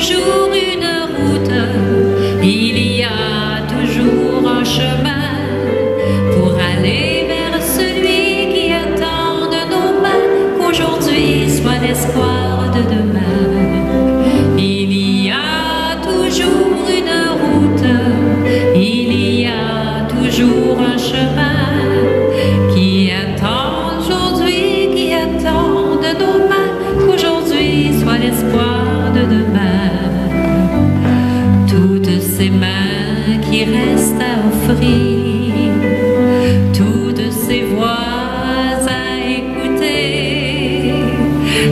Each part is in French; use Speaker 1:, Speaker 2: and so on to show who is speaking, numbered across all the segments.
Speaker 1: toujours une route, il y a toujours un chemin pour aller vers celui qui attend de nos mains qu'aujourd'hui soit l'espoir de demain. Il y a toujours une route, il y a toujours un chemin qui attend aujourd'hui, qui attend de nos mains qu'aujourd'hui soit l'espoir de demain. Toutes ces mains qui restent à offrir, toutes ces voix à écouter,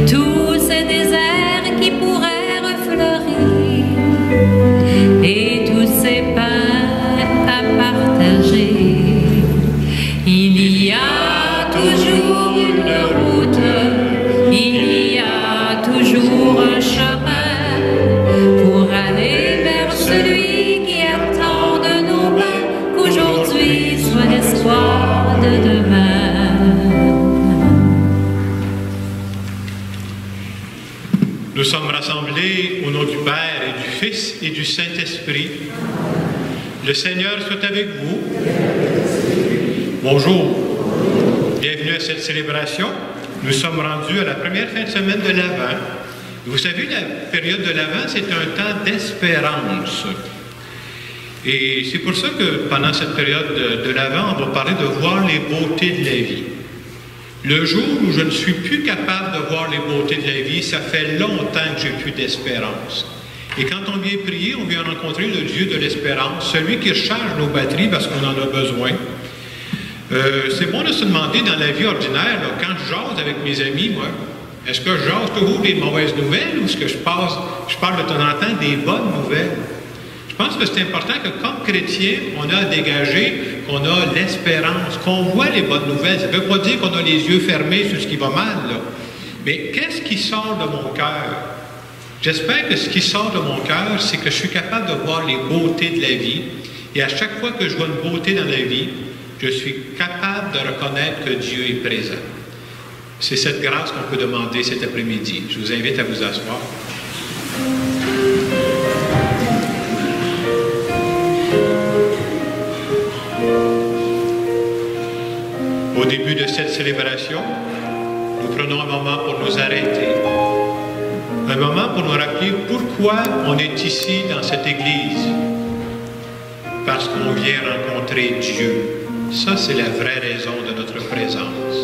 Speaker 1: tous ces déserts qui pourraient refleurir et tous ces pains à partager. Il y a toujours une route, il y a toujours un chemin pour aller vers celui qui attend de nos mains qu'aujourd'hui soit l'espoir de demain.
Speaker 2: Nous sommes rassemblés au nom du Père et du Fils et du Saint-Esprit. Le Seigneur soit avec vous. Bonjour. Bienvenue à cette célébration. Nous sommes rendus à la première fin de semaine de l'Avent. Vous savez, la période de l'Avent, c'est un temps d'espérance. Et c'est pour ça que pendant cette période de l'Avent, on va parler de voir les beautés de la vie. Le jour où je ne suis plus capable de voir les beautés de la vie, ça fait longtemps que j'ai plus d'espérance. Et quand on vient prier, on vient rencontrer le Dieu de l'espérance, celui qui recharge nos batteries parce qu'on en a besoin. C'est bon de se demander dans la vie ordinaire, là, quand je jase avec mes amis, moi, est-ce que je jase toujours des mauvaises nouvelles ou est-ce que je parle de temps en temps des bonnes nouvelles? Je pense que c'est important que comme chrétien, on a à dégager qu'on a l'espérance, qu'on voit les bonnes nouvelles. Ça ne veut pas dire qu'on a les yeux fermés sur ce qui va mal, là. Mais qu'est-ce qui sort de mon cœur? J'espère que ce qui sort de mon cœur, c'est que je suis capable de voir les beautés de la vie. Et à chaque fois que je vois une beauté dans la vie, je suis capable de reconnaître que Dieu est présent. C'est cette grâce qu'on peut demander cet après-midi. Je vous invite à vous asseoir. Au début de cette célébration, nous prenons un moment pour nous arrêter. Un moment pour nous rappeler pourquoi on est ici dans cette église. Parce qu'on vient rencontrer Dieu. Ça, c'est la vraie raison de notre présence.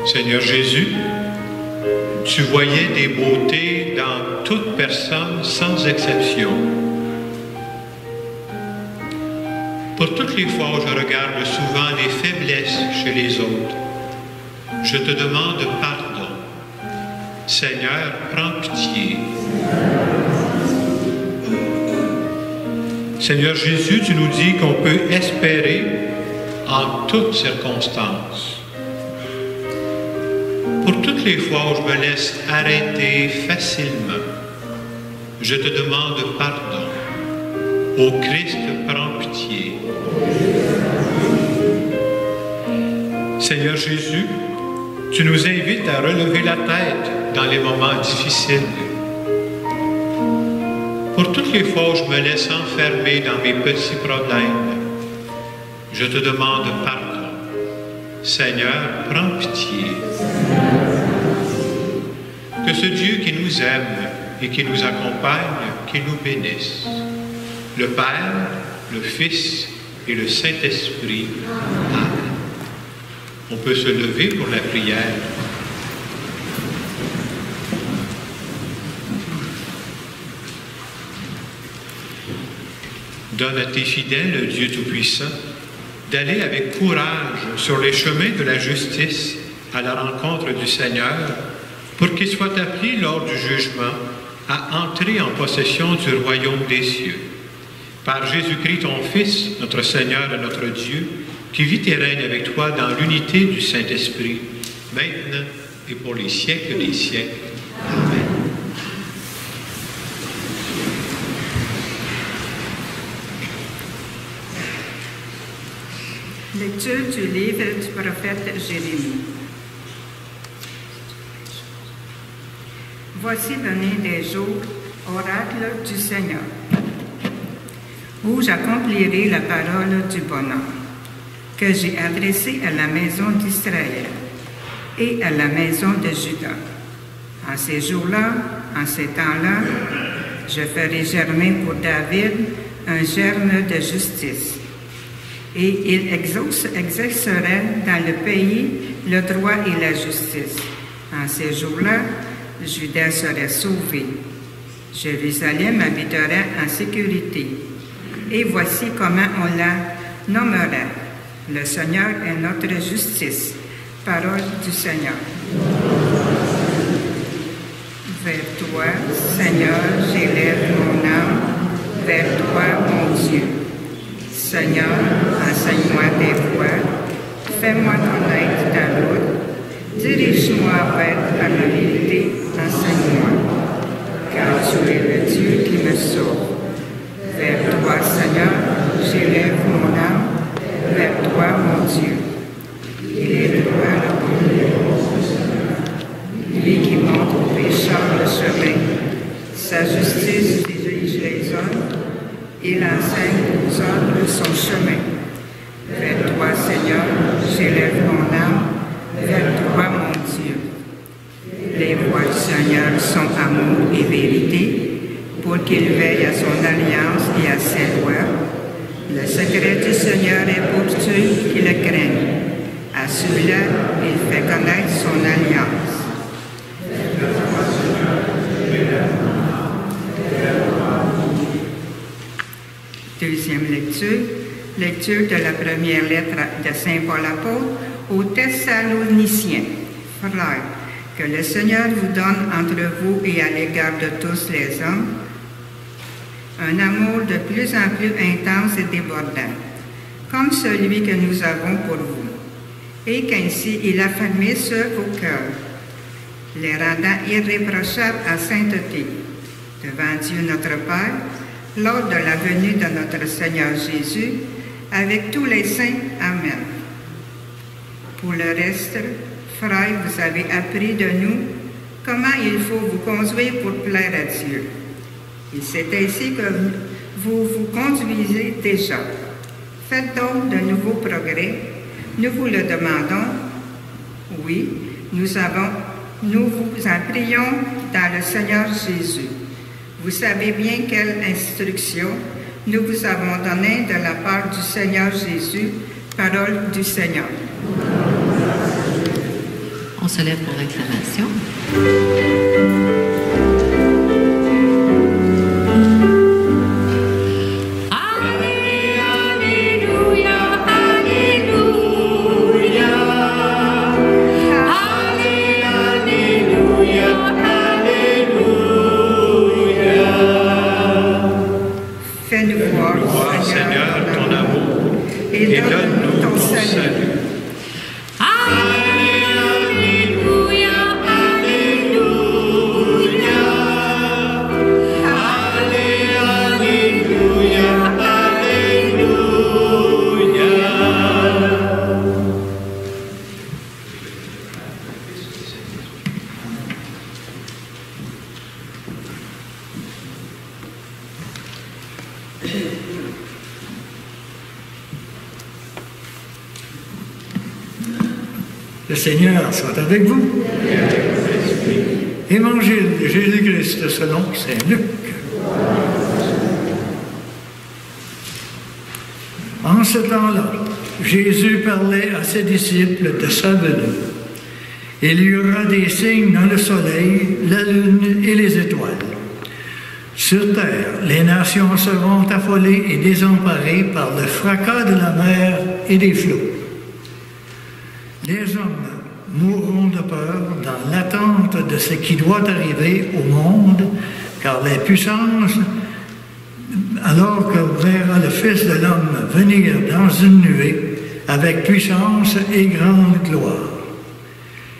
Speaker 2: Seigneur Jésus, tu voyais des beautés dans toute personne sans exception. Pour toutes les fois où je regarde souvent les faiblesses chez les autres, je te demande pardon. Seigneur, prends pitié. Seigneur Jésus, tu nous dis qu'on peut espérer en toutes circonstances. Pour toutes les fois où je me laisse arrêter facilement, je te demande pardon. Ô Christ, prends pitié. Seigneur Jésus, tu nous invites à relever la tête dans les moments difficiles. Pour toutes les fois où je me laisse enfermer dans mes petits problèmes, je te demande pardon. Seigneur, prends pitié. Que ce Dieu qui nous aime et qui nous accompagne, qu'il nous bénisse. Le Père, le Fils et le Saint-Esprit. Amen. On peut se lever pour la prière. Donne à tes fidèles, Dieu Tout-Puissant, d'aller avec courage sur les chemins de la justice à la rencontre du Seigneur, pour qu'ils soient appelés lors du jugement à entrer en possession du royaume des cieux. Par Jésus-Christ, ton Fils, notre Seigneur et notre Dieu, qui vit et règne avec toi dans l'unité du Saint-Esprit, maintenant et pour les siècles des siècles. Amen.
Speaker 3: Lecture du livre du prophète Jérémie. Voici venir des jours, oracle du Seigneur, où j'accomplirai la parole du bonheur, que j'ai adressée à la maison d'Israël et à la maison de Juda. En ces jours-là, en ces temps-là, je ferai germer pour David un germe de justice. Et il exercerait dans le pays le droit et la justice. En ces jours-là, Juda serait sauvé. Jérusalem habiterait en sécurité. Et voici comment on la nommerait. Le Seigneur est notre justice. Parole du Seigneur. Vers toi, Seigneur, j'élève mon âme. Vers toi, mon Dieu. Seigneur, enseigne-moi tes voies, fais-moi connaître ta route, dirige-moi vers la vérité, enseigne-moi, car tu es le Dieu qui me sauve. Vers toi, Seigneur, j'élève mon âme, vers toi, mon Dieu. Il est droit le bon Dieu, lui qui montre aux pécheurs le chemin. Sa justice dirige les hommes. Il enseigne aux hommes son chemin. Vers toi, Seigneur, j'élève mon âme, vers toi, mon Dieu. Les voies du Seigneur sont amour et vérité, pour qu'il veille à son alliance et à ses lois. Le secret du Seigneur est pour ceux qui le craignent. À celui-là, il fait connaître son alliance. Deuxième lecture, lecture de la première lettre de Saint Paul apôtre aux Thessaloniciens. Frères, que le Seigneur vous donne entre vous et à l'égard de tous les hommes un amour de plus en plus intense et débordant, comme celui que nous avons pour vous, et qu'ainsi il affermisse vos cœurs, les rendant irréprochables à sainteté, devant Dieu notre Père, lors de la venue de notre Seigneur Jésus, avec tous les saints. Amen. Pour le reste, frères, vous avez appris de nous comment il faut vous conduire pour plaire à Dieu. Et c'est ainsi que vous vous conduisez déjà. Faites donc de nouveaux progrès. Nous vous le demandons. Oui, nous vous en prions dans le Seigneur Jésus. Vous savez bien quelle instruction nous vous avons donnée de la part du Seigneur Jésus, parole du Seigneur.
Speaker 1: On se lève pour l'acclamation.
Speaker 2: Et donne-nous ton salut.
Speaker 1: Alléluia, Alléluia. Alléluia, Alléluia.
Speaker 4: Le Seigneur soit avec vous. Évangile de Jésus-Christ selon saint Luc. En ce temps-là, Jésus parlait à ses disciples de sa venue. Il y aura des signes dans le soleil, la lune et les étoiles. Sur terre, les nations seront affolées et désemparées par le fracas de la mer et des flots. Les hommes mourront de peur dans l'attente de ce qui doit arriver au monde, car les puissances alors que verra le Fils de l'homme venir dans une nuée avec puissance et grande gloire.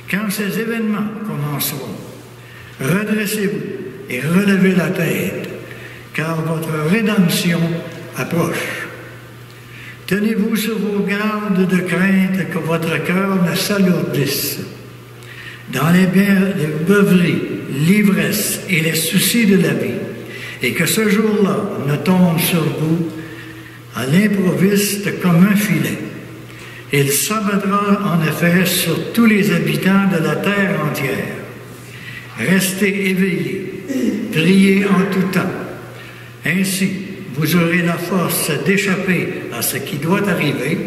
Speaker 4: Quand ces événements commenceront, redressez-vous et relevez la tête, car votre rédemption approche. Tenez-vous sur vos gardes de crainte que votre cœur ne s'alourdisse. Dans les beuveries, l'ivresse et les soucis de la vie, et que ce jour-là ne tombe sur vous à l'improviste comme un filet. Il s'abattra en effet sur tous les habitants de la terre entière. Restez éveillés, priez en tout temps. Ainsi, vous aurez la force d'échapper à ce qui doit arriver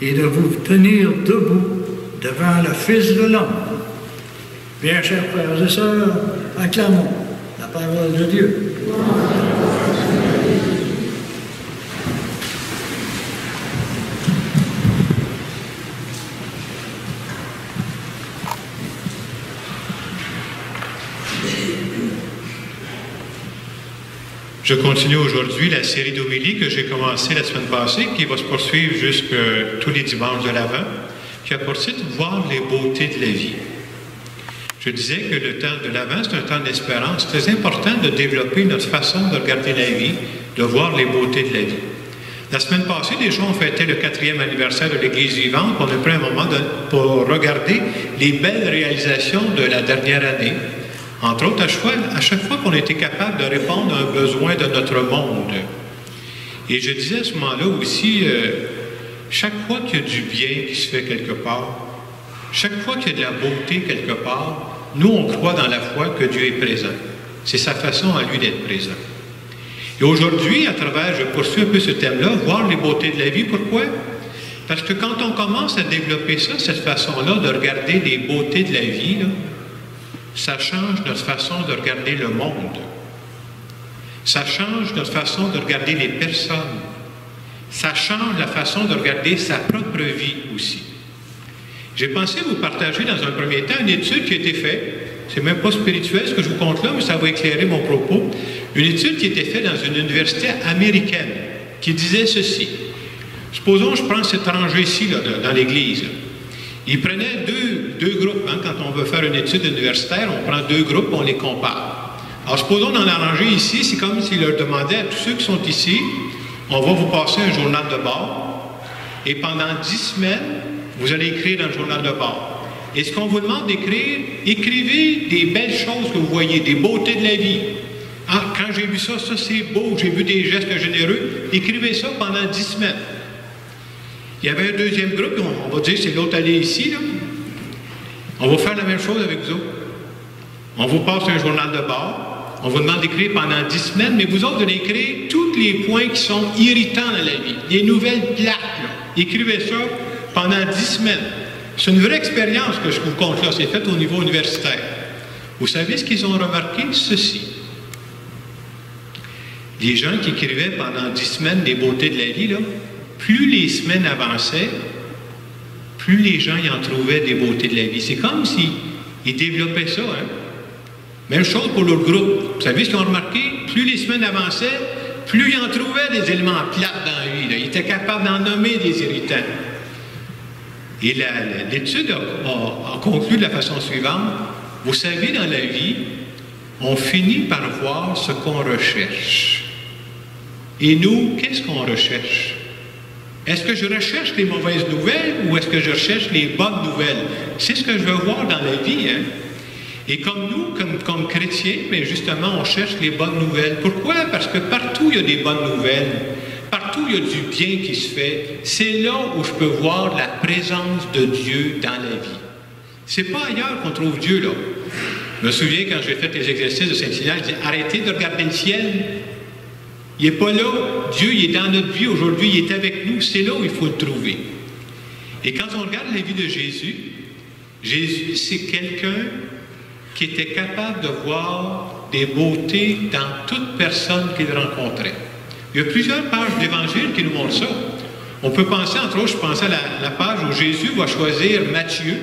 Speaker 4: et de vous tenir debout devant le Fils de l'homme. Bien, chers frères et sœurs, acclamons la parole de Dieu.
Speaker 2: Je continue aujourd'hui la série d'homélies que j'ai commencée la semaine passée, qui va se poursuivre jusqu'à tous les dimanches de l'Avent, qui a pour titre « Voir les beautés de la vie ». Je disais que le temps de l'Avent, c'est un temps d'espérance. C'est très important de développer notre façon de regarder la vie, de voir les beautés de la vie. La semaine passée, déjà, on fêtait le 4e anniversaire de l'Église vivante. On a pris un moment pour regarder les belles réalisations de la dernière année. Entre autres, à chaque fois qu'on était capable de répondre à un besoin de notre monde. Et je disais à ce moment-là aussi, chaque fois qu'il y a du bien qui se fait quelque part, chaque fois qu'il y a de la beauté quelque part, nous, on croit dans la foi que Dieu est présent. C'est sa façon à lui d'être présent. Et aujourd'hui, à travers, je poursuis un peu ce thème-là, voir les beautés de la vie. Pourquoi? Parce que quand on commence à développer ça, cette façon-là de regarder les beautés de la vie, là, ça change notre façon de regarder le monde. Ça change notre façon de regarder les personnes. Ça change la façon de regarder sa propre vie aussi. J'ai pensé vous partager dans un premier temps une étude qui a été faite. C'est même pas spirituel ce que je vous conte là, mais ça va éclairer mon propos. Une étude qui a été faite dans une université américaine qui disait ceci. Supposons, je prends cet rangé ici, là, dans l'église. Ils prenaient deux groupes. Hein, quand on veut faire une étude universitaire, on prend deux groupes et on les compare. Alors, supposons dans la rangée ici, c'est comme s'ils leur demandaient à tous ceux qui sont ici, on va vous passer un journal de bord et pendant 10 semaines, vous allez écrire dans le journal de bord. Et ce qu'on vous demande d'écrire, écrivez des belles choses que vous voyez, des beautés de la vie. Ah, quand j'ai vu ça, ça c'est beau, j'ai vu des gestes généreux. Écrivez ça pendant 10 semaines. Il y avait un deuxième groupe, on va dire c'est l'autre allée ici, là. On va faire la même chose avec vous autres. On vous passe un journal de bord, on vous demande d'écrire pendant 10 semaines, mais vous autres, vous allez écrire tous les points qui sont irritants dans la vie, les nouvelles plaques, là. Écrivez ça pendant 10 semaines. C'est une vraie expérience que je vous compte là, c'est fait au niveau universitaire. Vous savez ce qu'ils ont remarqué? Ceci. Les gens qui écrivaient pendant 10 semaines les beautés de la vie, là, plus les semaines avançaient, plus les gens y en trouvaient des beautés de la vie. C'est comme s'ils développaient ça. Hein? Même chose pour leur groupe. Vous savez ce qu'ils ont remarqué? Plus les semaines avançaient, plus ils en trouvaient des éléments plates dans la vie. Là. Ils étaient capables d'en nommer des irritants. Et l'étude a conclu de la façon suivante. Vous savez, dans la vie, on finit par voir ce qu'on recherche. Et nous, qu'est-ce qu'on recherche? Est-ce que je recherche les mauvaises nouvelles ou est-ce que je recherche les bonnes nouvelles? C'est ce que je veux voir dans la vie. Hein? Et comme nous, comme chrétiens, mais justement, on cherche les bonnes nouvelles. Pourquoi? Parce que partout, il y a des bonnes nouvelles. Partout, il y a du bien qui se fait. C'est là où je peux voir la présence de Dieu dans la vie. C'est pas ailleurs qu'on trouve Dieu, là. Je me souviens, quand j'ai fait les exercices de Saint-Hilaire, je dis « Arrêtez de regarder le ciel. Il n'est pas là. Dieu, il est dans notre vie aujourd'hui. Il est avec nous. C'est là où il faut le trouver. » Et quand on regarde la vie de Jésus, Jésus, c'est quelqu'un qui était capable de voir des beautés dans toute personne qu'il rencontrait. Il y a plusieurs pages d'Évangile qui nous montrent ça. On peut penser, entre autres, je pensais à la page où Jésus va choisir Matthieu.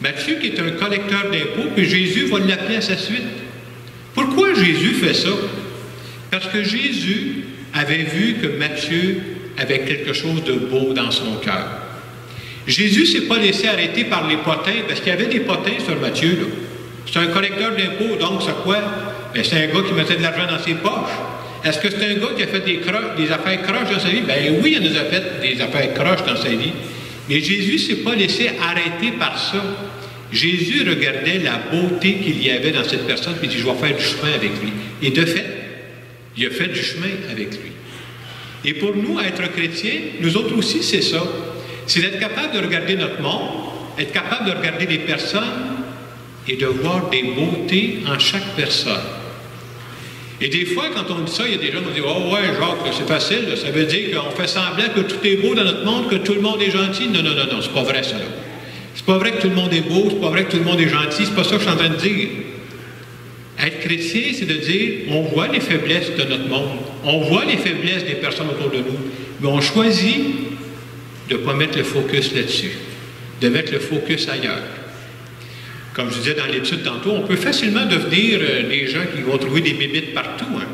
Speaker 2: Matthieu qui est un collecteur d'impôts, puis Jésus va l'appeler à sa suite. Pourquoi Jésus fait ça? Parce que Jésus avait vu que Matthieu avait quelque chose de beau dans son cœur. Jésus ne s'est pas laissé arrêter par les potins, parce qu'il y avait des potins sur Matthieu, là. C'est un collecteur d'impôts, donc c'est quoi? Ben, c'est un gars qui mettait de l'argent dans ses poches. Est-ce que c'est un gars qui a fait des affaires croches dans sa vie? Ben oui, il en a fait des affaires croches dans sa vie. Mais Jésus ne s'est pas laissé arrêter par ça. Jésus regardait la beauté qu'il y avait dans cette personne, puis il dit, je vais faire du chemin avec lui. Et de fait, il a fait du chemin avec lui. Et pour nous, être chrétiens, nous autres aussi, c'est ça. C'est d'être capable de regarder notre monde, être capable de regarder les personnes et de voir des beautés en chaque personne. Et des fois, quand on dit ça, il y a des gens qui disent « Oh ouais, Jacques, c'est facile, là. Ça veut dire qu'on fait semblant que tout est beau dans notre monde, que tout le monde est gentil. » Non, non, non, non, c'est pas vrai ça. C'est pas vrai que tout le monde est beau, c'est pas vrai que tout le monde est gentil, c'est pas ça que je suis en train de dire. Être chrétien, c'est de dire, on voit les faiblesses de notre monde, on voit les faiblesses des personnes autour de nous, mais on choisit de ne pas mettre le focus là-dessus, de mettre le focus ailleurs. Comme je disais dans l'étude tantôt, on peut facilement devenir des gens qui vont trouver des bébites partout. Hein?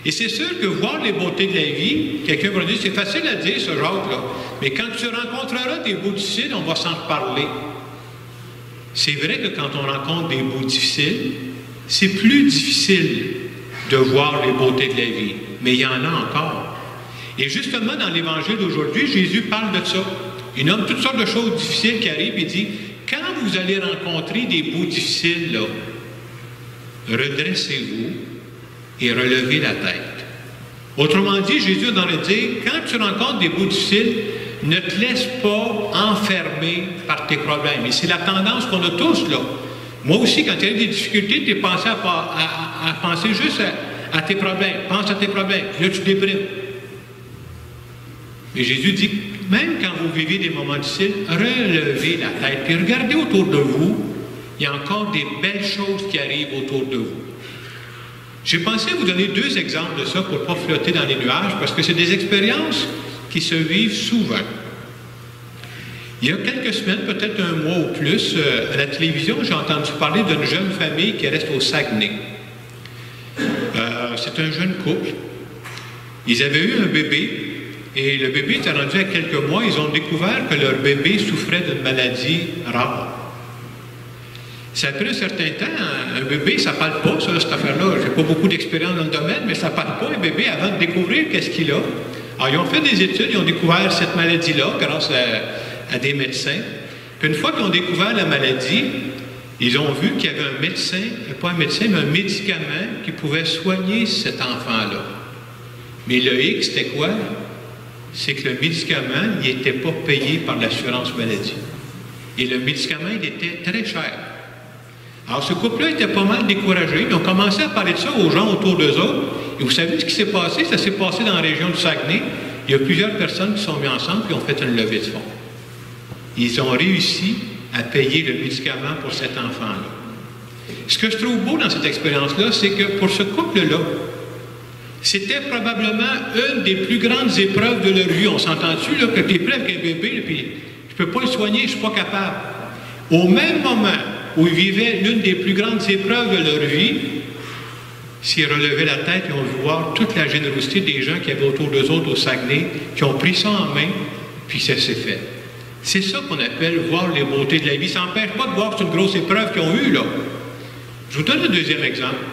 Speaker 2: Et c'est sûr que voir les beautés de la vie, quelqu'un va dire, c'est facile à dire ce Jacques-là, mais quand tu rencontreras des bouts difficiles, on va s'en reparler. C'est vrai que quand on rencontre des bouts difficiles, c'est plus difficile de voir les beautés de la vie, mais il y en a encore. Et justement, dans l'Évangile d'aujourd'hui, Jésus parle de ça. Il nomme toutes sortes de choses difficiles qui arrivent et il dit, quand vous allez rencontrer des bouts difficiles, là, redressez-vous et relevez la tête. Autrement dit, Jésus est dans le dire, quand tu rencontres des bouts difficiles, ne te laisse pas enfermer par tes problèmes. Et c'est la tendance qu'on a tous, là. Moi aussi, quand tu as des difficultés, tu es pensé à penser juste à tes problèmes. Pense à tes problèmes. Là, tu déprimes. Et Jésus dit, même quand vous vivez des moments difficiles, relevez la tête. Puis regardez autour de vous, il y a encore des belles choses qui arrivent autour de vous. J'ai pensé à vous donner 2 exemples de ça pour ne pas flotter dans les nuages, parce que c'est des expériences qui se vivent souvent. Il y a quelques semaines, peut-être un mois ou plus, à la télévision, j'ai entendu parler d'une jeune famille qui reste au Saguenay. C'est un jeune couple. Ils avaient eu un bébé, et le bébé était rendu à quelques mois. Ils ont découvert que leur bébé souffrait d'une maladie rare. Ça a pris un certain temps. Un bébé, ça ne parle pas, ça, cette affaire-là. Je n'ai pas beaucoup d'expérience dans le domaine, mais ça ne parle pas, un bébé, avant de découvrir qu'est-ce qu'il a. Alors, ils ont fait des études, ils ont découvert cette maladie-là grâce à des médecins. Puis une fois qu'ils ont découvert la maladie, ils ont vu qu'il y avait un médecin, pas un médecin, mais un médicament qui pouvait soigner cet enfant-là. Mais le hic, c'était quoi? C'est que le médicament, il n'était pas payé par l'assurance maladie. Et le médicament, il était très cher. Alors, ce couple-là était pas mal découragé. Ils ont commencé à parler de ça aux gens autour d'eux autres. Et vous savez ce qui s'est passé? Ça s'est passé dans la région du Saguenay. Il y a plusieurs personnes qui sont mises ensemble et ont fait une levée de fonds. Ils ont réussi à payer le médicament pour cet enfant-là. Ce que je trouve beau dans cette expérience-là, c'est que pour ce couple-là, c'était probablement une des plus grandes épreuves de leur vie. On s'entend-tu, là, que tu es prêt avec un bébé, puis je ne peux pas le soigner, je ne suis pas capable. Au même moment où ils vivaient l'une des plus grandes épreuves de leur vie, s'ils relevaient la tête, ils ont vu voir toute la générosité des gens qui avaient autour d'eux autres au Saguenay, qui ont pris ça en main, puis ça s'est fait. C'est ça qu'on appelle voir les beautés de la vie. Ça n'empêche pas de voir que c'est une grosse épreuve qu'ils ont eue, là. Je vous donne un deuxième exemple.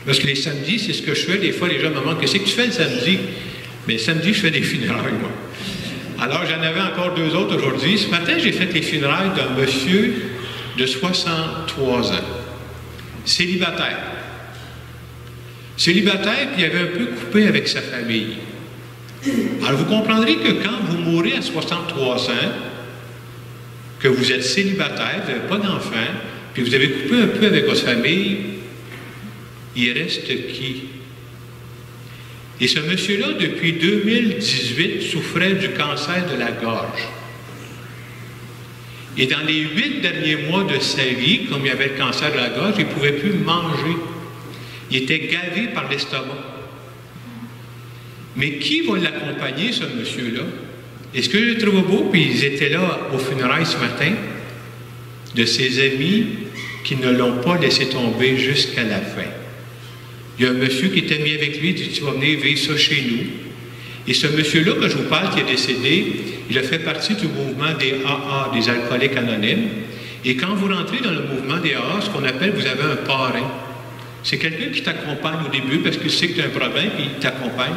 Speaker 2: Parce que les samedis, c'est ce que je fais. Des fois, les gens me demandent, qu'est-ce que tu fais le samedi? Mais le samedi, je fais des funérailles, moi. Alors, j'en avais encore 2 autres aujourd'hui. Ce matin, j'ai fait les funérailles d'un monsieur de 63 ans. Célibataire. Célibataire, puis il avait un peu coupé avec sa famille. Alors, vous comprendrez que quand vous mourrez à 63 ans, que vous êtes célibataire, vous n'avez pas d'enfant, puis vous avez coupé un peu avec votre famille, il reste qui? Et ce monsieur-là, depuis 2018, souffrait du cancer de la gorge. Et dans les 8 derniers mois de sa vie, comme il avait le cancer de la gorge, il ne pouvait plus manger. Il était gavé par l'estomac. Mais qui va l'accompagner, ce monsieur-là? Et ce que je trouve beau, puis ils étaient là au funérailles ce matin, de ses amis qui ne l'ont pas laissé tomber jusqu'à la fin. Il y a un monsieur qui était mis avec lui, il dit, tu vas venir vivre ça chez nous. Et ce monsieur-là, que je vous parle, qui est décédé, il a fait partie du mouvement des AA, des alcooliques anonymes. Et quand vous rentrez dans le mouvement des AA, ce qu'on appelle, vous avez un parrain. C'est quelqu'un qui t'accompagne au début parce qu'il sait que tu as un problème, puis il t'accompagne.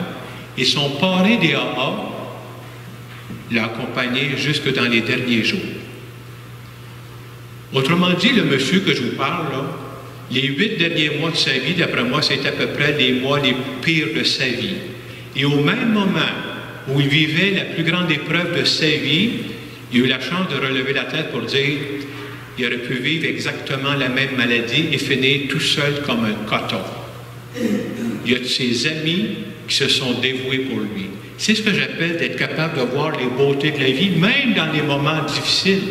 Speaker 2: Et son parrain des AA l'a accompagné jusque dans les derniers jours. Autrement dit, le monsieur que je vous parle, là, les 8 derniers mois de sa vie, d'après moi, c'est à peu près les mois les pires de sa vie. Et au même moment où il vivait la plus grande épreuve de sa vie, il a eu la chance de relever la tête pour dire qu'il aurait pu vivre exactement la même maladie et finir tout seul comme un coton. Il y a de ses amis qui se sont dévoués pour lui. C'est ce que j'appelle d'être capable de voir les beautés de la vie, même dans les moments difficiles.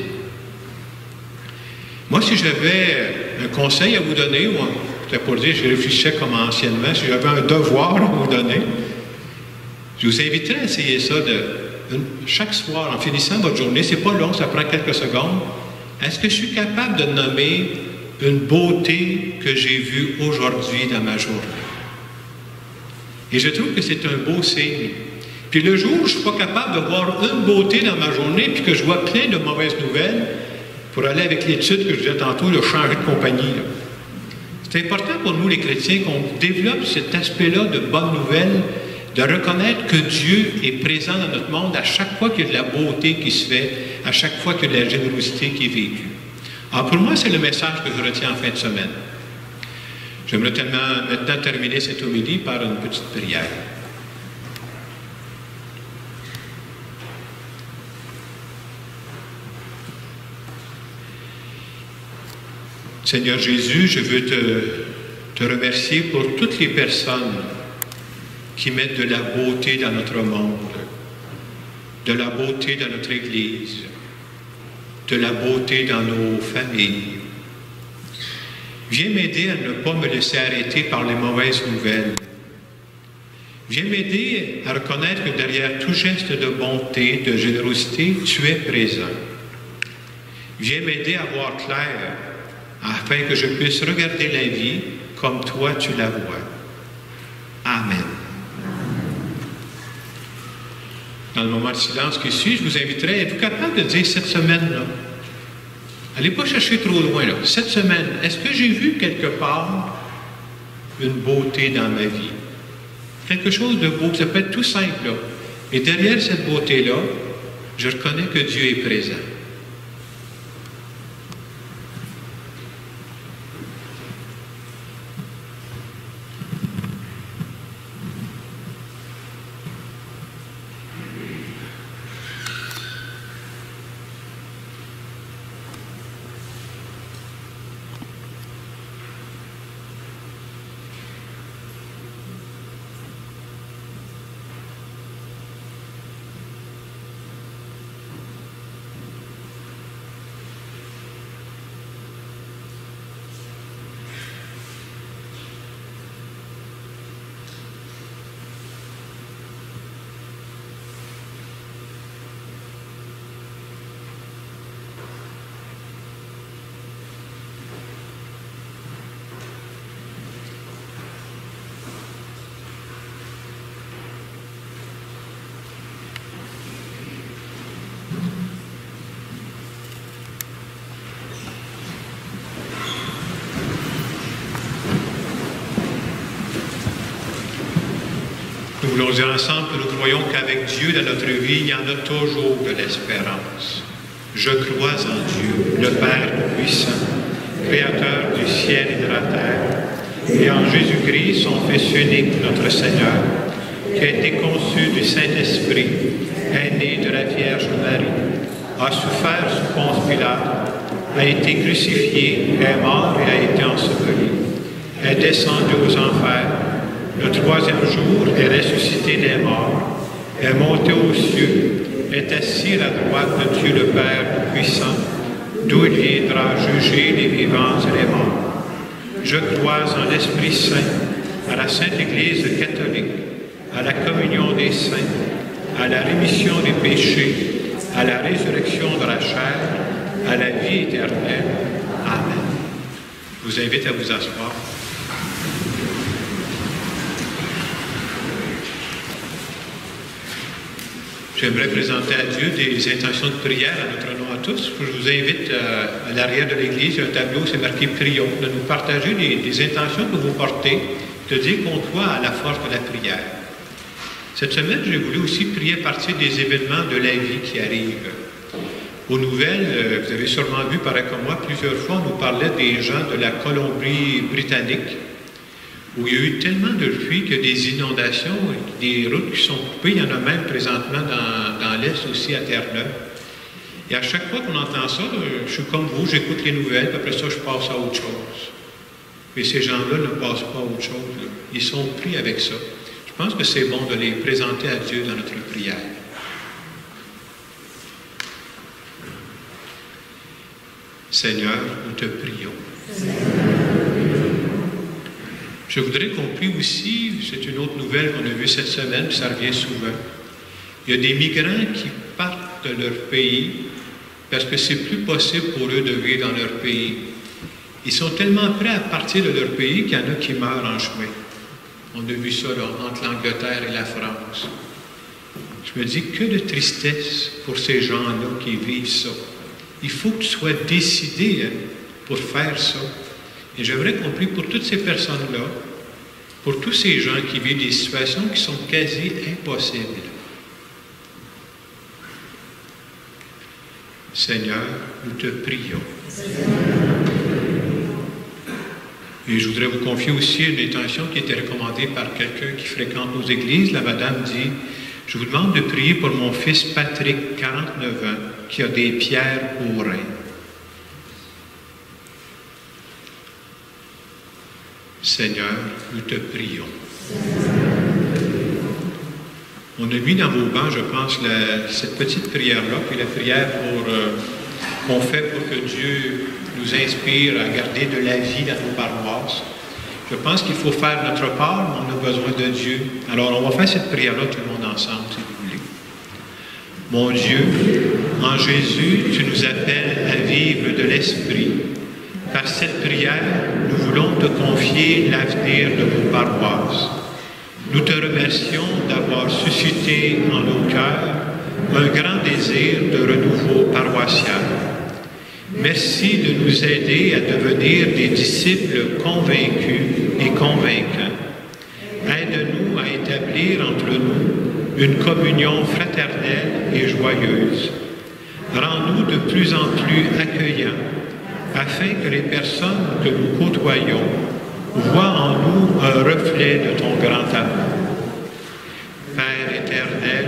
Speaker 2: Moi, si j'avais un conseil à vous donner, ou peut-être pour dire, je réfléchissais comme anciennement, si j'avais un devoir à vous donner, je vous inviterais à essayer ça chaque soir, en finissant votre journée. C'est pas long, ça prend quelques secondes. Est-ce que je suis capable de nommer une beauté que j'ai vue aujourd'hui dans ma journée? Et je trouve que c'est un beau signe. Puis le jour où je ne suis pas capable de voir une beauté dans ma journée, puis que je vois plein de mauvaises nouvelles, pour aller avec l'étude que je disais tantôt, de changer de compagnie. C'est important pour nous, les chrétiens, qu'on développe cet aspect-là de bonnes nouvelles, de reconnaître que Dieu est présent dans notre monde à chaque fois qu'il y a de la beauté qui se fait, à chaque fois qu'il y a de la générosité qui est vécue. Alors pour moi, c'est le message que je retiens en fin de semaine. J'aimerais maintenant terminer cette homélie par une petite prière. Seigneur Jésus, je veux te remercier pour toutes les personnes qui mettent de la beauté dans notre monde, de la beauté dans notre Église, de la beauté dans nos familles. Viens m'aider à ne pas me laisser arrêter par les mauvaises nouvelles. Viens m'aider à reconnaître que derrière tout geste de bonté, de générosité, tu es présent. Viens m'aider à voir clair, afin que je puisse regarder la vie comme toi tu la vois. Amen. Dans le moment de silence qui suit, je vous inviterai, êtes-vous capable de dire cette semaine-là? Allez pas chercher trop loin, là. Cette semaine, est-ce que j'ai vu quelque part une beauté dans ma vie? Quelque chose de beau, ça peut être tout simple, là. Et derrière cette beauté-là, je reconnais que Dieu est présent. Nous voulons dire ensemble que nous croyons qu'avec Dieu dans notre vie, il y en a toujours de l'espérance. Je crois en Dieu, le Père puissant, Créateur du ciel et de la terre, et en Jésus-Christ, son Fils unique, notre Seigneur, qui a été conçu du Saint-Esprit, est né de la Vierge Marie, a souffert sous Ponce Pilate, a été crucifié, est mort et a été enseveli, est descendu aux enfers. Le troisième jour est ressuscité des morts, est monté aux cieux, est assis à la droite de Dieu le Père puissant, d'où il viendra juger les vivants et les morts. Je crois en l'Esprit Saint, à la Sainte Église catholique, à la communion des saints, à la rémission des péchés, à la résurrection de la chair, à la vie éternelle. Amen. Je vous invite à vous asseoir. J'aimerais présenter à Dieu des intentions de prière à notre nom à tous. Je vous invite à l'arrière de l'Église, il y a un tableau, c'est marqué Prions, de nous partager des intentions que vous portez, de dire qu'on croit à la force de la prière. Cette semaine, j'ai voulu aussi prier à partir des événements de la vie qui arrivent. Aux nouvelles, vous avez sûrement vu, pareil comme moi, plusieurs fois, on nous parlait des gens de la Colombie-Britannique, où il y a eu tellement de pluie qu'il y a des inondations, des routes qui sont coupées. Il y en a même présentement dans l'Est aussi, à Terre-Neuve. Et à chaque fois qu'on entend ça, je suis comme vous, j'écoute les nouvelles, puis après ça, je passe à autre chose. Mais ces gens-là ne passent pas à autre chose. Là. Ils sont pris avec ça. Je pense que c'est bon de les présenter à Dieu dans notre prière. Seigneur, nous te prions. Je voudrais qu'on prie aussi, c'est une autre nouvelle qu'on a vue cette semaine, puis ça revient souvent. Il y a des migrants qui partent de leur pays parce que c'est plus possible pour eux de vivre dans leur pays. Ils sont tellement prêts à partir de leur pays qu'il y en a qui meurent en chemin. On a vu ça là, entre l'Angleterre et la France. Je me dis, que de tristesse pour ces gens-là qui vivent ça. Il faut que tu sois décidé pour faire ça. Et j'aimerais qu'on prie pour toutes ces personnes-là, pour tous ces gens qui vivent des situations qui sont quasi impossibles. Seigneur, nous te prions. Et je voudrais vous confier aussi une intention qui était recommandée par quelqu'un qui fréquente nos églises. La madame dit, je vous demande de prier pour mon fils Patrick, 49 ans, qui a des pierres au rein. Seigneur, nous te prions. On a mis dans vos bancs, je pense, cette petite prière-là, qui est la prière qu'on fait pour que Dieu nous inspire à garder de la vie dans nos paroisses. Je pense qu'il faut faire notre part, mais on a besoin de Dieu. Alors, on va faire cette prière-là tout le monde ensemble, si vous voulez. Mon Dieu, en Jésus, tu nous appelles à vivre de l'Esprit. Par cette prière, nous voulons te confier l'avenir de nos paroisses. Nous te remercions d'avoir suscité en nos cœurs un grand désir de renouveau paroissial. Merci de nous aider à devenir des disciples convaincus et convaincants. Aide-nous à établir entre nous une communion fraternelle et joyeuse. Rends-nous de plus en plus accueillants, afin que les personnes que nous côtoyons voient en nous un reflet de ton grand amour. Père éternel,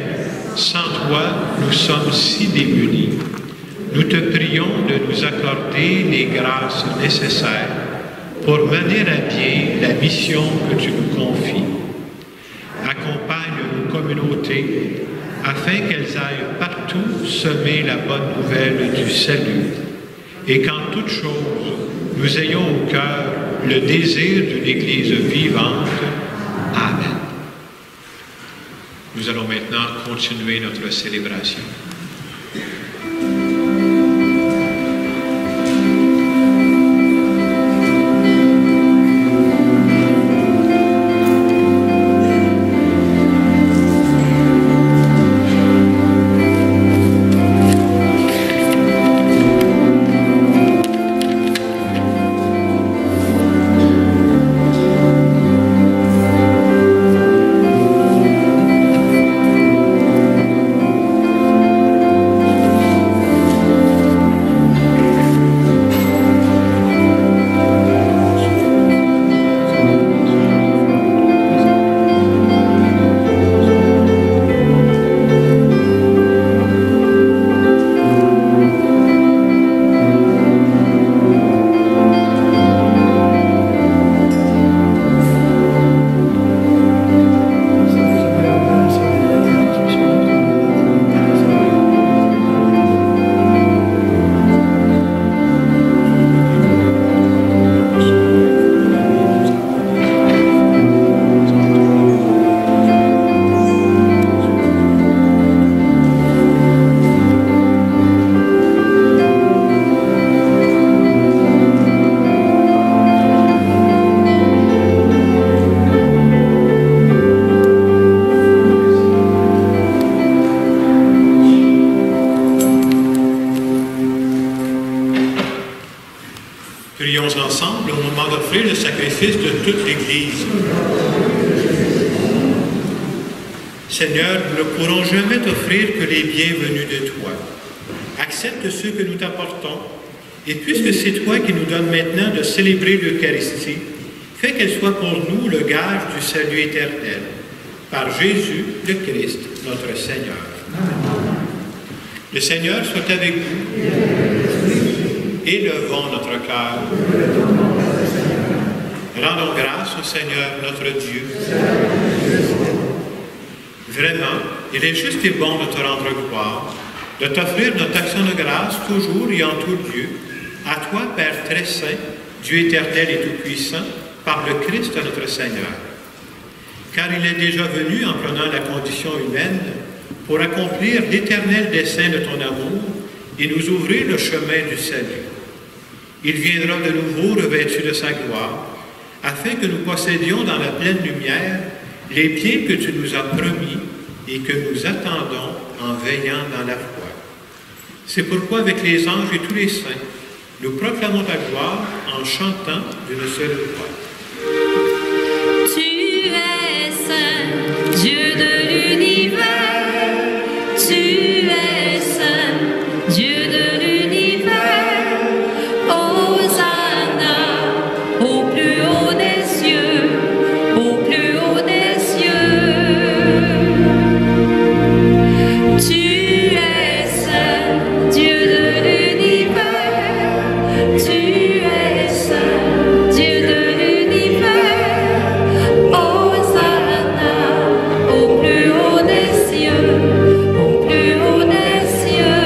Speaker 2: sans toi, nous sommes si démunis. Nous te prions de nous accorder les grâces nécessaires pour mener à bien la mission que tu nous confies. Accompagne nos communautés afin qu'elles aillent partout semer la bonne nouvelle du salut et qu'en toute chose, nous ayons au cœur le désir d'une Église vivante. Amen. Nous allons maintenant continuer notre célébration. t'offrir le sacrifice de toute l'Église. Seigneur, nous ne pourrons jamais t'offrir que les biens venus de toi. Accepte ceux que nous t'apportons, et puisque c'est toi qui nous donnes maintenant de célébrer l'Eucharistie, fais qu'elle soit pour nous le gage du salut éternel. Par Jésus le Christ, notre Seigneur. Amen. Le Seigneur soit avec vous. Élevons notre cœur. Rendons grâce au Seigneur notre Dieu. Vraiment, il est juste et bon de te rendre gloire, de t'offrir notre action de grâce toujours et en tout lieu, à toi, Père très saint, Dieu éternel et tout-puissant, par le Christ notre Seigneur. Car il est déjà venu en prenant la condition humaine pour accomplir l'éternel dessein de ton amour et nous ouvrir le chemin du salut. Il viendra de nouveau revêtu de sa gloire, afin que nous possédions dans la pleine lumière les biens que tu nous as promis et que nous attendons en veillant dans la foi. C'est pourquoi avec les anges et tous les saints, nous proclamons ta gloire en chantant d'une seule voix.
Speaker 1: Tu es saint, Dieu de l'univers. Tu es saint, Dieu de l'univers. Hosanna au plus haut des cieux, au plus haut des cieux. Tu es saint, Dieu de l'univers. Tu es saint, Dieu de l'univers. Hosanna au plus haut des cieux, au plus haut des cieux.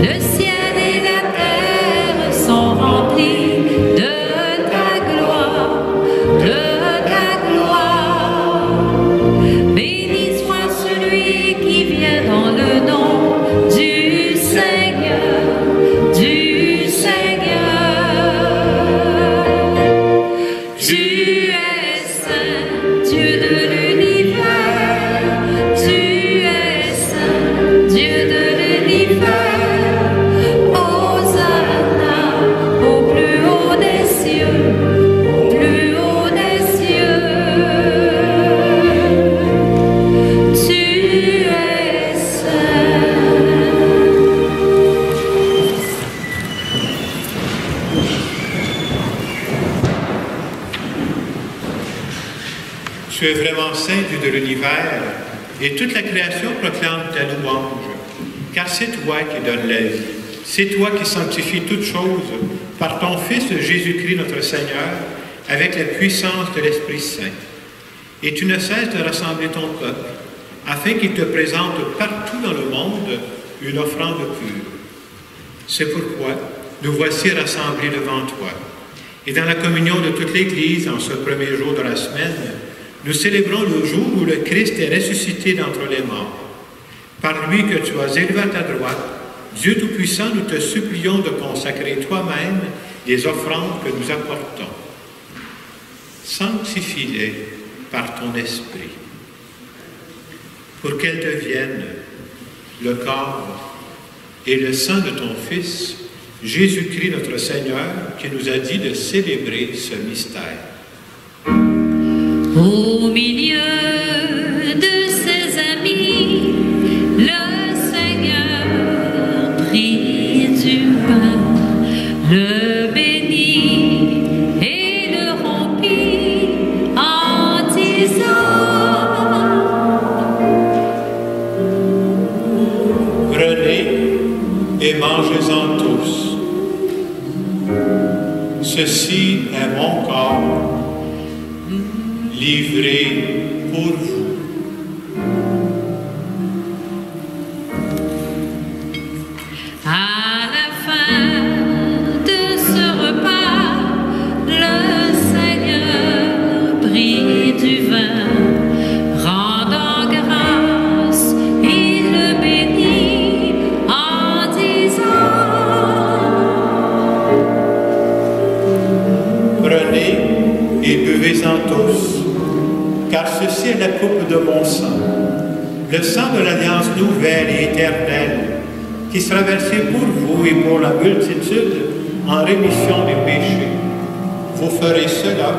Speaker 1: Le ciel et la terre sont remplis de ta gloire, de ta gloire. Béni soit celui qui vient dans le nom du Seigneur, du Seigneur. Tu es saint, Dieu de l'univers. Tu es saint, Dieu de l'univers. Hosanna au plus haut des cieux, au plus haut des cieux. Tu es saint.
Speaker 2: Tu es vraiment saint, Dieu de l'univers, et toute la création proclame ta louange, car c'est toi qui donnes la vie. C'est toi qui sanctifies toutes choses par ton Fils Jésus-Christ notre Seigneur, avec la puissance de l'Esprit Saint. Et tu ne cesses de rassembler ton peuple, afin qu'il te présente partout dans le monde une offrande pure. C'est pourquoi nous voici rassemblés devant toi. Et dans la communion de toute l'Église, en ce premier jour de la semaine, nous célébrons le jour où le Christ est ressuscité d'entre les morts. Par lui que tu as élevé à ta droite, Dieu Tout-Puissant, nous te supplions de consacrer toi-même les offrandes que nous apportons. Sanctifie-les par ton esprit, pour qu'elles deviennent le corps et le sang de ton Fils, Jésus-Christ notre Seigneur, qui nous a dit de célébrer ce mystère.
Speaker 1: Au milieu de ses amis, le Seigneur prit du pain, le bénit et le rompit en disant:
Speaker 2: Prenez et mangez-en tous. Ceci est mon corps, livré pour vous.
Speaker 1: À la fin de ce repas, le Seigneur prit du vin, rendant grâce, il le bénit en disant:
Speaker 2: Prenez et buvez-en tous, car ceci est la coupe de mon sang, le sang de l'alliance nouvelle et éternelle, qui sera versé pour vous et pour la multitude en rémission des péchés. Vous ferez cela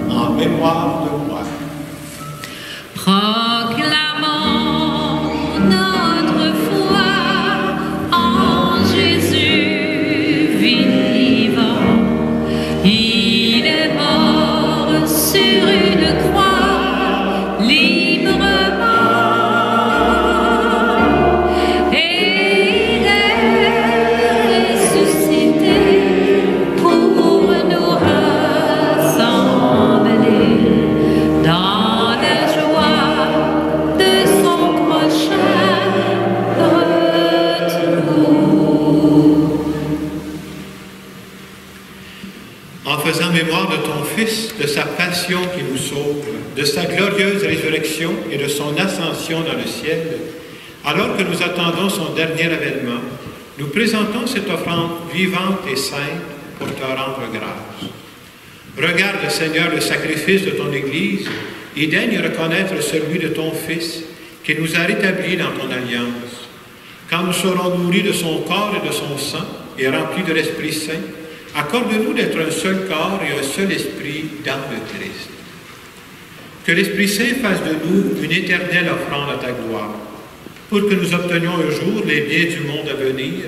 Speaker 2: en mémoire de moi.
Speaker 1: Proclamons notre foi en Jésus vivant. Il est mort sur une croix librement et il est ressuscité pour nous rassembler dans la joie de son prochain retour.
Speaker 2: En faisant mémoire de ton Fils, de sa passion qui nous sauve, de sa glorieuse résurrection et de son ascension dans le ciel, alors que nous attendons son dernier avènement, nous présentons cette offrande vivante et sainte pour te rendre grâce. Regarde, Seigneur, le sacrifice de ton Église et daigne reconnaître celui de ton Fils qui nous a rétablis dans ton alliance. Quand nous serons nourris de son corps et de son sang et remplis de l'Esprit Saint, accorde-nous d'être un seul corps et un seul esprit dans le Christ. Que l'Esprit Saint fasse de nous une éternelle offrande à ta gloire, pour que nous obtenions un jour les biens du monde à venir,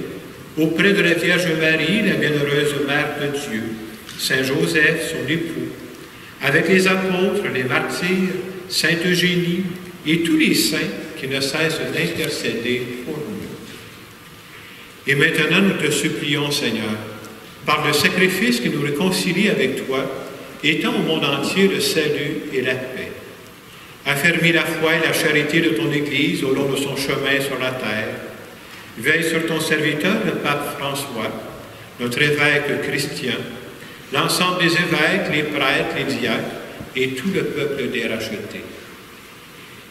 Speaker 2: auprès de la Vierge Marie, la bienheureuse Mère de Dieu, Saint Joseph, son époux, avec les apôtres, les martyrs, Sainte Eugénie et tous les saints qui ne cessent d'intercéder pour nous. Et maintenant, nous te supplions, Seigneur, par le sacrifice qui nous réconcilie avec toi, étends au monde entier le salut et la paix. Affermis la foi et la charité de ton Église au long de son chemin sur la terre. Veille sur ton serviteur, le pape François, notre évêque Christian, l'ensemble des évêques, les prêtres, les diacres et tout le peuple des rachetés.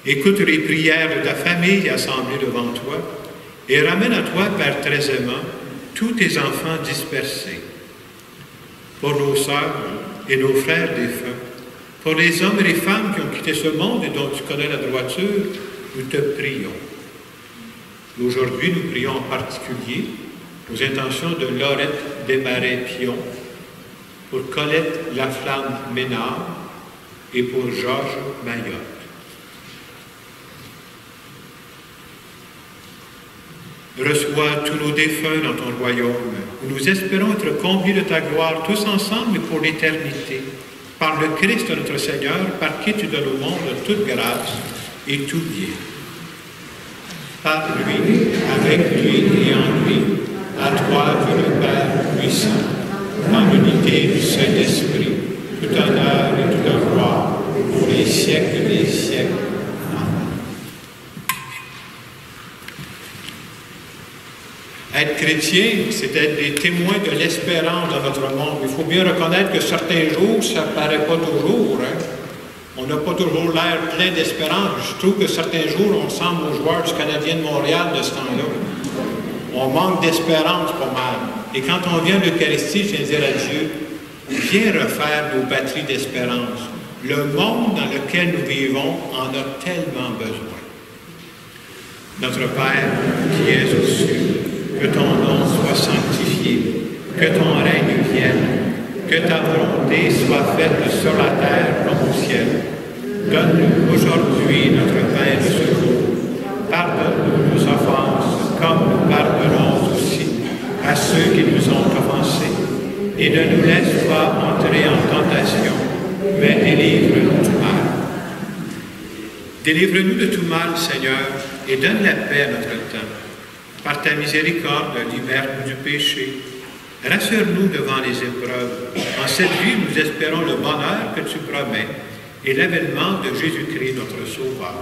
Speaker 2: Écoute les prières de ta famille assemblée devant toi et ramène à toi, Père très aimant, tous tes enfants dispersés. Pour nos sœurs et nos frères défunts, pour les hommes et les femmes qui ont quitté ce monde et dont tu connais la droiture, nous te prions. Aujourd'hui, nous prions en particulier aux intentions de Laurette Desmarais-Pion, pour Colette Laflamme-Ménard et pour Georges Mayotte. Reçois tous nos défunts dans ton royaume, où nous espérons être conviés de ta gloire tous ensemble pour l'éternité, par le Christ notre Seigneur, par qui tu donnes au monde toute grâce et tout bien. Par lui, avec lui et en lui, à toi, Dieu le Père puissant, dans l'unité du Saint-Esprit, tout honneur et toute gloire, pour les siècles des siècles. Être chrétien, c'est être des témoins de l'espérance dans notre monde. Il faut bien reconnaître que certains jours, ça ne paraît pas toujours. Hein? On n'a pas toujours l'air plein d'espérance. Je trouve que certains jours, on ressemble aux joueurs du Canadien de Montréal de ce temps-là. On manque d'espérance pas mal. Et quand on vient à l'Eucharistie, je viens de dire à Dieu, viens refaire nos batteries d'espérance. Le monde dans lequel nous vivons en a tellement besoin. Notre Père qui es aux cieux, que ton nom soit sanctifié, que ton règne vienne, que ta volonté soit faite sur la terre comme au ciel. Donne-nous aujourd'hui notre pain de ce jour. Pardonne-nous nos offenses, comme nous pardonnons aussi à ceux qui nous ont offensés. Et ne nous laisse pas entrer en tentation, mais délivre-nous du mal. Délivre-nous de tout mal, Seigneur, et donne la paix à notre temps. Par ta miséricorde, libère-nous du péché. Rassure-nous devant les épreuves. En cette vie, nous espérons le bonheur que tu promets et l'avènement de Jésus-Christ, notre Sauveur.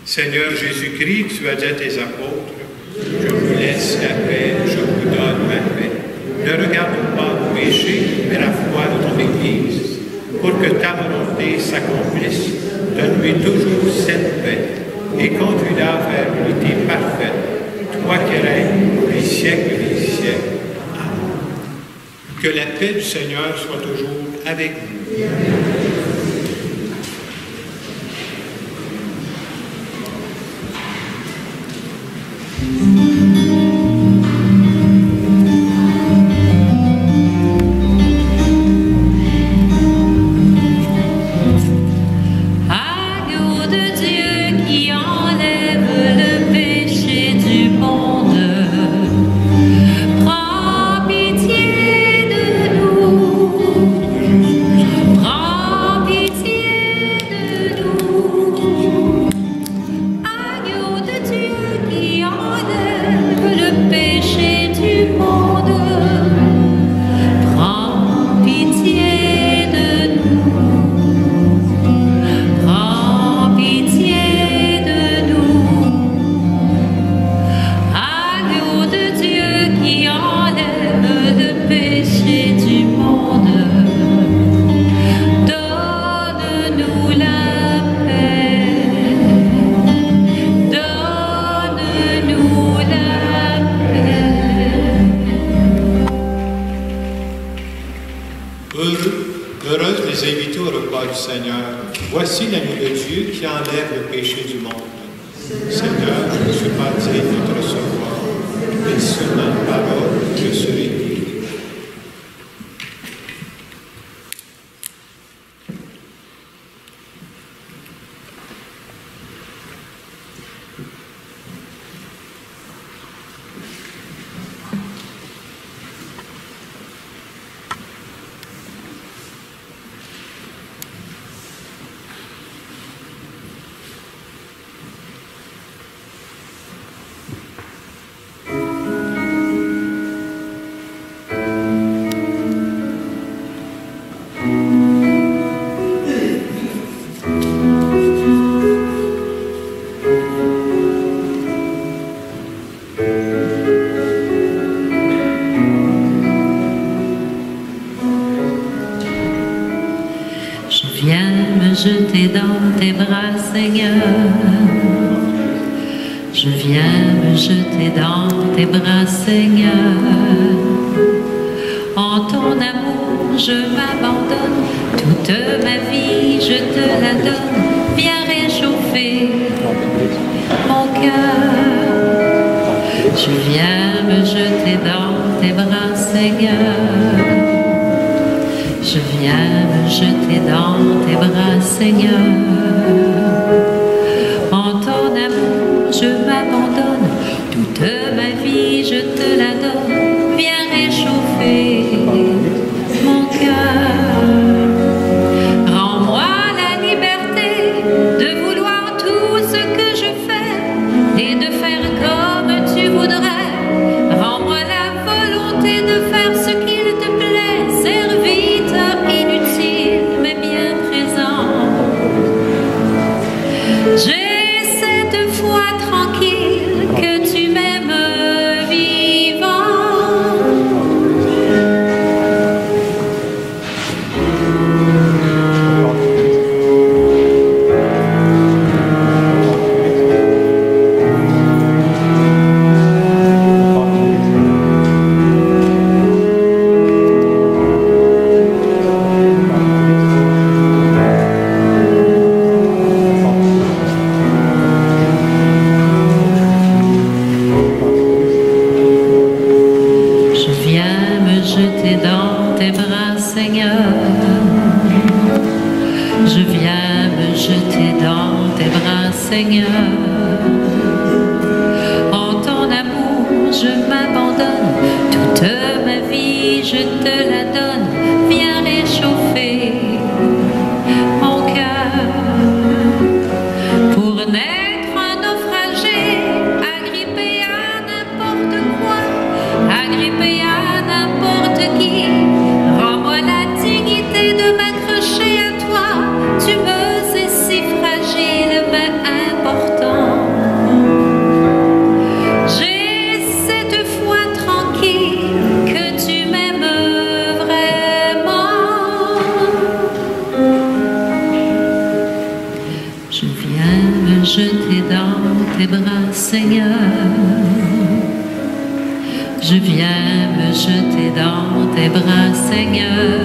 Speaker 2: Seigneur Jésus-Christ, tu as dit à tes apôtres, je vous laisse la paix, je vous donne ma paix. Ne regarde pas nos péchés, mais la foi de ton Église. Pour que ta volonté s'accomplisse, donne-lui toujours cette paix et conduis-la vers l'unité parfaite, toi qui règnes les siècles des siècles. Amen. Que la paix du Seigneur soit toujours avec vous. nous inviter au repas du Seigneur. Voici l'agneau de Dieu qui enlève le péché du monde. Seigneur, je ne suis pas digne de te recevoir, mais seulement une parole, je serai guéri.
Speaker 1: Jeter dans tes bras, Seigneur. Je viens me jeter dans tes bras, Seigneur. En ton amour, je m'abandonne. Toute ma vie, je te la donne. Viens réchauffer mon cœur. Je viens me jeter dans tes bras, Seigneur. Je viens me jeter dans tes bras, Seigneur. En ton amour, je m'abandonne. Toute ma vie, je te la donne. Viens réchauffer mon cœur. Rends-moi la liberté de vouloir tout ce que je fais et de faire comme tu voudrais. Rends-moi la volonté de faire ce qu'il te plaît. Serviteur inutile, mais bien présent. J'ai cette foi tranquille que tu m'aimes vivant. Seigneur, en ton amour je m'abandonne, toute ma vie je te la donne, viens réchauffer mon cœur. Pour naître un naufragé, agrippé à n'importe quoi, agrippé à n'importe qui, rends-moi la dignité de m'accrocher à toi, tu veux et si fragile mais important. J'ai cette foi tranquille que tu m'aimes vraiment. Je viens me jeter dans tes bras, Seigneur. Je viens me jeter dans tes bras, Seigneur.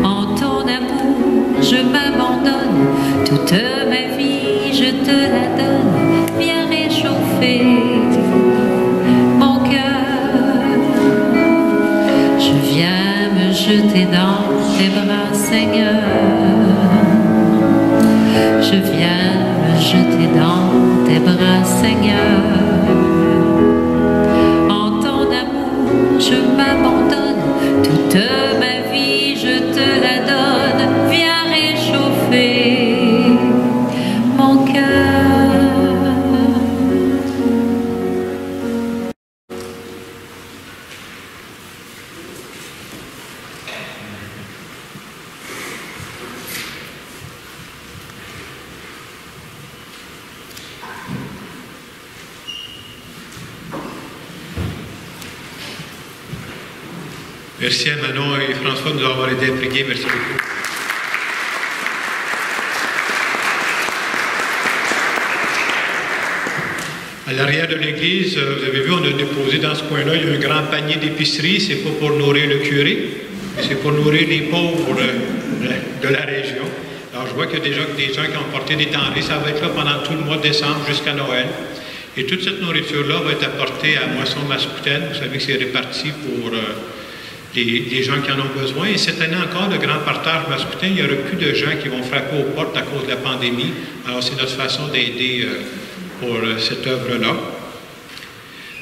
Speaker 1: En ton amour, je m'abandonne. Toute ma vie, je te la donne. Viens réchauffer mon cœur. Je viens me jeter dans tes bras, Seigneur. Je viens me jeter dans tes bras, Seigneur. En ton amour, je m'abandonne. Toute ma vie, je te la donne. Viens réchauffer mon cœur.
Speaker 2: Merci à Manon et François de nous avoir aidés à prier. Merci beaucoup. À l'arrière de l'église, vous avez vu, on a déposé dans ce coin-là, il y a un grand panier d'épicerie. C'est pas pour nourrir le curé, C'est pour nourrir les pauvres de la région. Alors, je vois qu'il y a déjà des gens qui ont porté des denrées. Ça va être là pendant tout le mois de décembre jusqu'à Noël. Et toute cette nourriture-là va être apportée à Moisson-Mascoutaine. Vous savez que c'est réparti pour les gens qui en ont besoin. Et cette année encore, le Grand Partage Mascoutaine, il n'y aura plus de gens qui vont frapper aux portes à cause de la pandémie. Alors, c'est notre façon d'aider pour cette œuvre-là.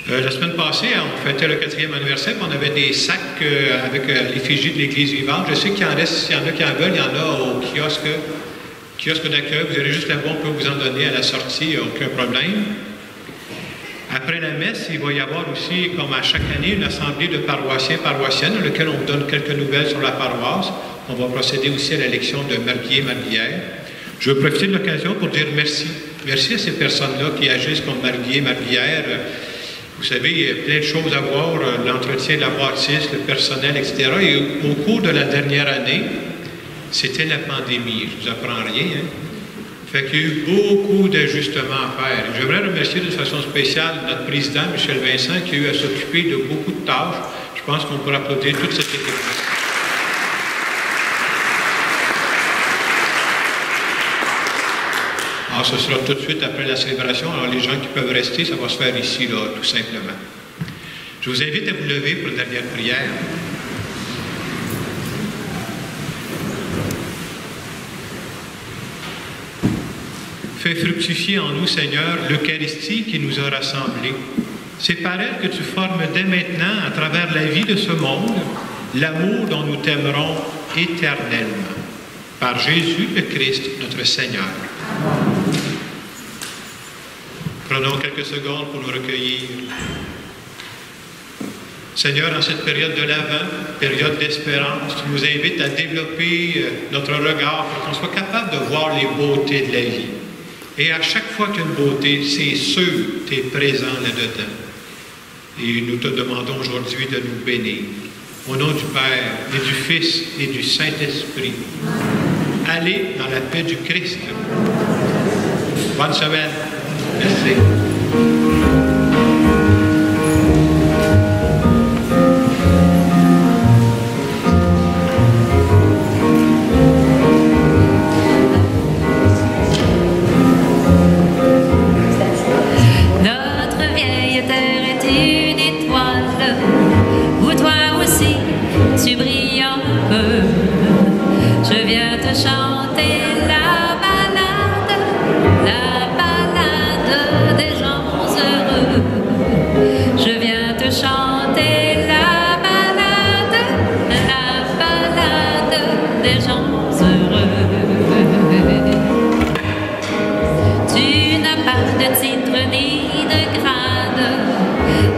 Speaker 2: La semaine passée, on fêtait le 4e anniversaire, on avait des sacs avec l'effigie de l'Église vivante. Je sais qu'il en reste, s'il y en a qui en veulent, il y en a au kiosque d'accueil. Vous allez juste là-bas, on peut vous en donner à la sortie, il n'y a aucun problème. Après la messe, il va y avoir aussi, comme à chaque année, une assemblée de paroissiens-paroissiennes, dans laquelle on vous donne quelques nouvelles sur la paroisse. On va procéder aussi à l'élection de Marguillier-Marguillère. Je veux profiter de l'occasion pour dire merci. Merci à ces personnes-là qui agissent comme Marguillier-Marguillère. Vous savez, il y a plein de choses à voir, l'entretien de la bâtisse, le personnel, etc. Et au cours de la dernière année, c'était la pandémie. Je ne vous apprends rien. Hein? Fait qu'il y a eu beaucoup d'ajustements à faire. J'aimerais remercier de façon spéciale notre président, Michel Vincent, qui a eu à s'occuper de beaucoup de tâches. Je pense qu'on peut applaudir toute cette équipe. Alors, ce sera tout de suite après la célébration. Alors, les gens qui peuvent rester, ça va se faire ici, là, tout simplement. Je vous invite à vous lever pour une dernière prière. Fais fructifier en nous, Seigneur, l'Eucharistie qui nous a rassemblés. C'est par elle que tu formes dès maintenant, à travers la vie de ce monde, l'amour dont nous t'aimerons éternellement. Par Jésus le Christ, notre Seigneur. Prenons quelques secondes pour nous recueillir. Seigneur, en cette période de l'Avent, période d'espérance, tu nous invites à développer notre regard pour qu'on soit capable de voir les beautés de la vie. Et à chaque fois qu'il y a une beauté, c'est sûr que tu es présent là-dedans. Et nous te demandons aujourd'hui de nous bénir. Au nom du Père, et du Fils, et du Saint-Esprit. Allez dans la paix du Christ. Bonne semaine. Merci.
Speaker 1: Notre vieille terre est une étoile, où toi aussi tu brilles un peu. Je viens te chanter la balade des gens heureux. Je viens te chanter la balade des gens heureux. Tu n'as pas de titre ni de grade,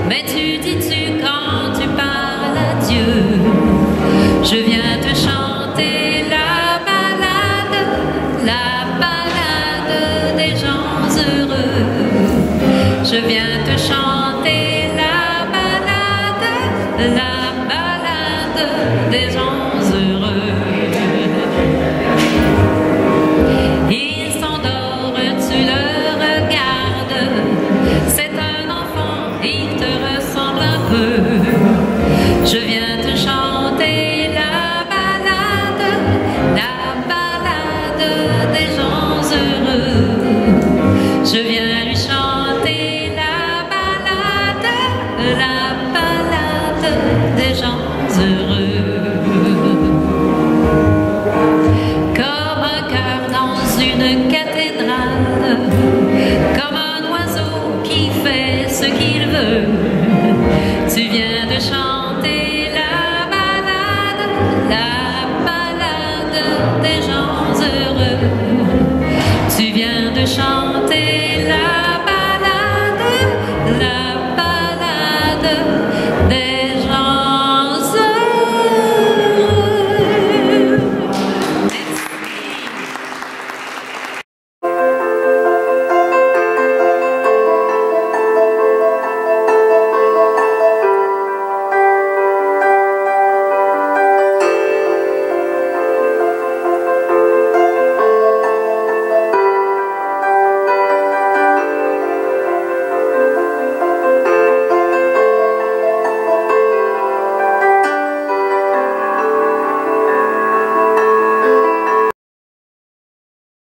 Speaker 1: mais tu dis-tu quand tu parles à Dieu. Je viens te chanter la balade des gens heureux. Je viens te chanter la balade des gens heureux. Il s'endort, tu le regardes, c'est un enfant, il te ressemble un peu. Je viens te chanter la balade des gens heureux. Je viens lui chanter la balade